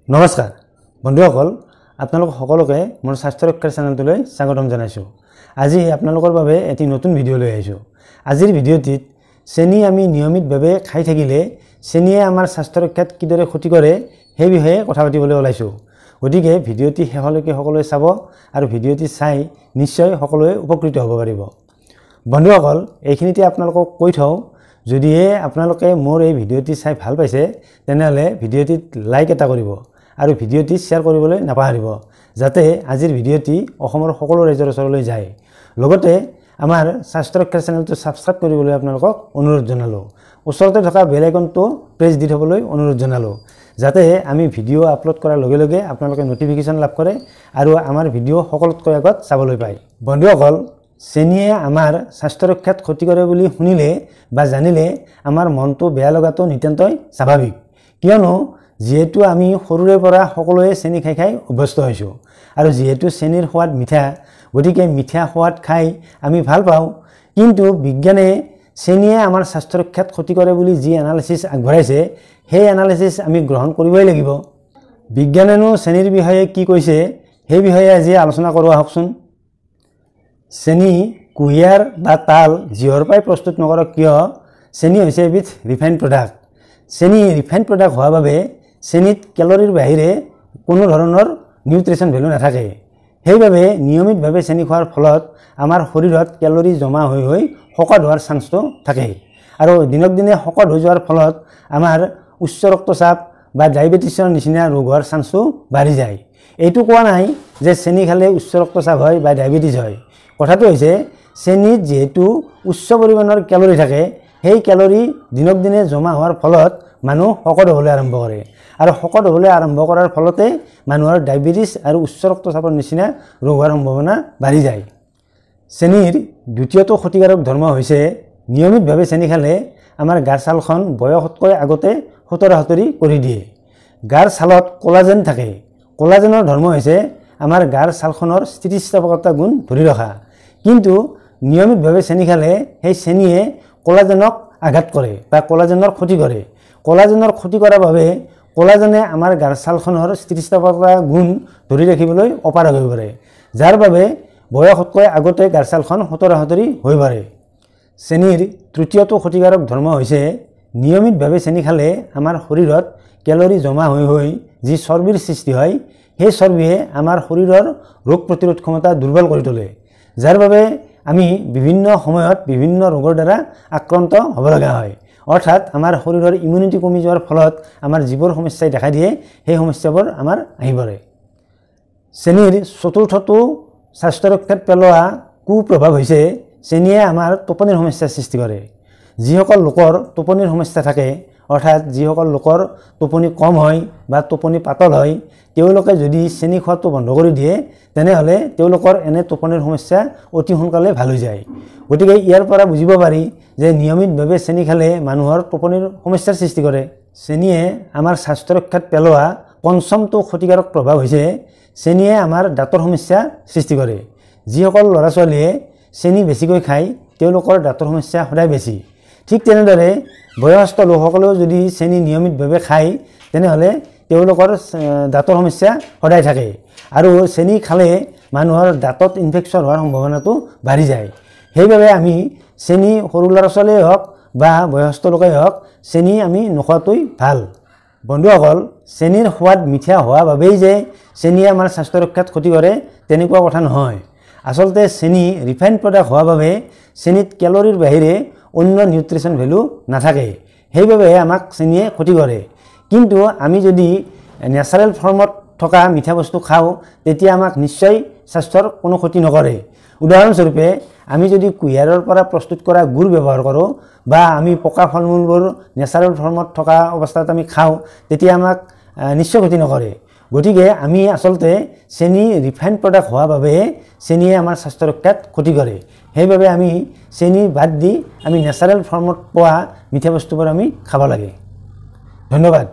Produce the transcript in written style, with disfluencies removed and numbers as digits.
নমস্কাৰ বন্ধুসকল আপোনালোক সকলোকে মোৰ স্বাস্থ্য ৰক্ষাৰ চেনেলটোলৈ স্বাগতম জনাইছো। আজি আপোনালোকৰ বাবে এটি নতুন ভিডিঅ' লৈ আহিছো। আজিৰ ভিডিঅ'টিত চেনি আমি নিয়মিতভাৱে খাই থাকিলে চেনিয়ে আমাৰ স্বাস্থ্য ৰক্ষাত কিদৰে ক্ষতি কৰে সেই বিষয়ে কথা পাতিবলৈ ওলাইছো। গতিকে ভিডিঅ'টি শেষলৈকে সকলোৱে চাব আৰু ভিডিঅ'টি চাই নিশ্চয় সকলোৱে উপকৃত হ'ব পাৰিব। বন্ধুসকল এইখিনিতে আপোনালোকক কৈ থওঁ, যদিহে আপোনালোকে মোৰ এই ভিডিঅ'টি চাই ভাল পাইছে তেনেহ'লে ভিডিঅ'টিত লাইক এটা কৰিব আৰু ভিডিঅ'টি শ্বেয়াৰ কৰিবলৈ নাপাহৰিব, যাতে আজিৰ ভিডিঅ'টি অসমৰ সকলো ৰাইজৰ ওচৰলৈ যায়। লগতে আমাৰ স্বাস্থ্য ৰক্ষাৰ চেনেলটো ছাবস্ক্ৰাইব কৰিবলৈ আপোনালোকক অনুৰোধ জনালোঁ। ওচৰতে থকা বেল আইকনটো প্ৰেছ দি থবলৈ অনুৰোধ জনালোঁ, যাতে আমি ভিডিঅ' আপলোড কৰাৰ লগে লগে আপোনালোকে নটিফিকেশ্যন লাভ কৰে আৰু আমাৰ ভিডিঅ' সকলোতকৈ আগত চাবলৈ পায়। বন্ধুসকল, চেনিয়ে আমাৰ স্বাস্থ্য ৰক্ষাত ক্ষতি কৰে বুলি শুনিলে বা জানিলে আমাৰ মনটো বেয়া লগাটো নিতান্তই স্বাভাৱিক, কিয়নো যিহেতু আমি সৰুৰে পৰা সকলোৱে চেনি খাই খাই অভ্যস্ত হৈছোঁ আৰু যিহেতু চেনিৰ সোৱাদ মিঠা, গতিকে মিঠা সোৱাদ খাই আমি ভাল পাওঁ। কিন্তু বিজ্ঞানে চেনিয়ে আমাৰ স্বাস্থ্য ৰক্ষাত ক্ষতি কৰে বুলি যি এনালাইচিছ আগবঢ়াইছে সেই এনালাইচিছ আমি গ্ৰহণ কৰিবই লাগিব। বিজ্ঞানেনো চেনিৰ বিষয়ে কি কৈছে সেই বিষয়ে আজি আলোচনা কৰোঁ আহকচোন। চেনি, কুঁহিয়াৰ বা তাল যিহৰ পৰাই প্ৰস্তুত নকৰক কিয়, চেনি হৈছে এবিধ ৰিফাইণ্ড প্ৰডাক্ট। চেনি ৰিফাইণ্ড প্ৰডাক্ট হোৱাৰ বাবে চেনিত কেলৰিৰ বাহিৰে কোনো ধৰণৰ নিউট্ৰিশ্যন ভেলু নাথাকে। সেইবাবে নিয়মিতভাৱে চেনি খোৱাৰ ফলত আমাৰ শৰীৰত কেলৰি জমা হৈ হৈ শকত হোৱাৰ চান্সটো থাকে আৰু দিনক দিনে শকত হৈ যোৱাৰ ফলত আমাৰ উচ্চ ৰক্তচাপ বা ডায়েবেটিছৰ নিচিনা ৰোগ হোৱাৰ চান্সটো বাঢ়ি যায়। এইটো কোৱা নাই যে চেনি খালে উচ্চ ৰক্তচাপ হয় বা ডায়েবেটিছ হয়। কথাটো হৈছে চেনিত যিহেতু উচ্চ পৰিমাণৰ কেলৰি থাকে, সেই কেলৰি দিনক দিনে জমা হোৱাৰ ফলত মানুহ শকত হ'বলৈ আৰম্ভ কৰে আৰু শকত হ'বলৈ আৰম্ভ কৰাৰ ফলতে মানুহৰ ডায়েবেটিছ আৰু উচ্চ ৰক্তচাপৰ নিচিনা ৰোগ হোৱাৰ সম্ভাৱনা বাঢ়ি যায়। চেনিৰ দ্বিতীয়টো ক্ষতিকাৰক ধৰ্ম হৈছে নিয়মিতভাৱে চেনি খালে আমাৰ গাৰ ছালখন বয়সতকৈ আগতে সতৰা-সতৰি কৰি দিয়ে। গাৰ ছালত কোলাজেন থাকে। কোলাজেনৰ ধৰ্ম হৈছে আমাৰ গাৰ ছালখনৰ স্থিতিস্থাপকতা গুণ ধৰি ৰখা। কিন্তু নিয়মিতভাৱে চেনি খালে সেই চেনিয়ে কোলাজেনক আঘাত কৰে বা কোলাজেনৰ ক্ষতি কৰে। কোলাজেনৰ ক্ষতি কৰাৰ বাবে কোলাজেনে আমাৰ গাৰ ছালখনৰ স্থিতিস্থাপকতা গুণ ধৰি ৰাখিবলৈ অপাৰগ হৈ পৰে, যাৰ বাবে বয়সতকৈ আগতে গাৰ ছালখন সতৰা-সতৰি হৈ পৰে। চেনিৰ তৃতীয়টো ক্ষতিকাৰক ধৰ্ম হৈছে নিয়মিতভাৱে চেনি খালে আমাৰ শৰীৰত কেলৰি জমা হৈ হৈ যি চৰ্বিৰ সৃষ্টি হয়, সেই চৰ্বিয়ে আমাৰ শৰীৰৰ ৰোগ প্ৰতিৰোধ ক্ষমতা দুৰ্বল কৰি তোলে, যাৰ বাবে আমি বিভিন্ন সময়ত বিভিন্ন ৰোগৰ দ্বাৰা আক্ৰান্ত হ'ব লগা হয়। অৰ্থাৎ আমাৰ শৰীৰৰ ইমিউনিটি কমি যোৱাৰ ফলত আমাৰ যিবোৰ সমস্যাই দেখা দিয়ে সেই সমস্যাবোৰ আমাৰ আহি পৰে। চেনিৰ চতুৰ্থটো স্বাস্থ্য ৰক্ষাত পেলোৱা কুপ্ৰভাৱ হৈছে চেনিয়ে আমাৰ টোপনিৰ সমস্যাৰ সৃষ্টি কৰে। যিসকল লোকৰ টোপনিৰ সমস্যা থাকে, অৰ্থাৎ যিসকল লোকৰ টোপনি কম হয় বা টোপনি পাতল হয়, তেওঁলোকে যদি চেনি খোৱাটো বন্ধ কৰি দিয়ে তেনেহ'লে তেওঁলোকৰ এনে টোপনিৰ সমস্যা অতি সোনকালে ভাল হৈ যায়। গতিকে ইয়াৰ পৰা বুজিব পাৰি যে নিয়মিতভাৱে চেনি খালে মানুহৰ টোপনিৰ সমস্যাৰ সৃষ্টি কৰে। চেনিয়ে আমাৰ স্বাস্থ্য ৰক্ষাত পেলোৱা পঞ্চমটো ক্ষতিকাৰক প্ৰভাৱ হৈছে চেনিয়ে আমাৰ দাঁতৰ সমস্যা সৃষ্টি কৰে। যিসকল ল'ৰা ছোৱালীয়ে চেনি বেছিকৈ খায় তেওঁলোকৰ দাঁতৰ সমস্যা সদায় বেছি। ঠিক তেনেদৰে বয়সস্থ লোকসকলেও যদি চেনি নিয়মিতভাৱে খায় তেনেহ'লে তেওঁলোকৰ দাঁতৰ সমস্যা সদায় থাকে আৰু চেনি খালে মানুহৰ দাঁতত ইনফেকশ্যন হোৱাৰ সম্ভাৱনাটো বাঢ়ি যায়। সেইবাবে আমি চেনি সৰু ল'ৰা ছোৱালীয়ে হওক বা বয়সস্থ লোকেই হওক চেনি আমি নোখোৱাটোই ভাল। বন্ধুসকল, চেনিৰ সোৱাদ মিঠা হোৱা বাবেই যে চেনিয়ে আমাৰ স্বাস্থ্য ৰক্ষাত ক্ষতি কৰে তেনেকুৱা কথা নহয়। আচলতে চেনি ৰিফাইণ্ড প্ৰডাক্ট হোৱাৰ বাবে চেনিত কেলৰিৰ বাহিৰে অন্য নিউট্ৰিশ্যন ভেলু নাথাকে, সেইবাবে আমাক চেনিয়ে ক্ষতি কৰে। কিন্তু আমি যদি নেচাৰেল ফৰ্মত থকা মিঠা বস্তু খাওঁ তেতিয়া আমাক নিশ্চয় স্বাস্থ্যৰ কোনো ক্ষতি নকৰে। উদাহৰণস্বৰূপে আমি যদি কুঁহিয়াৰৰ পৰা প্ৰস্তুত কৰা গুড় ব্যৱহাৰ কৰোঁ বা আমি পকা ফল মূলবোৰ নেচাৰেল ফৰ্মত থকা অৱস্থাত আমি খাওঁ তেতিয়া আমাক নিশ্চয় ক্ষতি নকৰে। গতিকে আমি আচলতে চেনি ৰিফাইণ্ড প্ৰডাক্ট হোৱাৰ বাবে চেনিয়ে আমাৰ স্বাস্থ্য ৰক্ষাত ক্ষতি কৰে। সেইবাবে আমি চেনি বাদ দি আমি নেচাৰেল ফৰ্মত পোৱা মিঠা বস্তুবোৰ আমি খাব লাগে। ধন্যবাদ।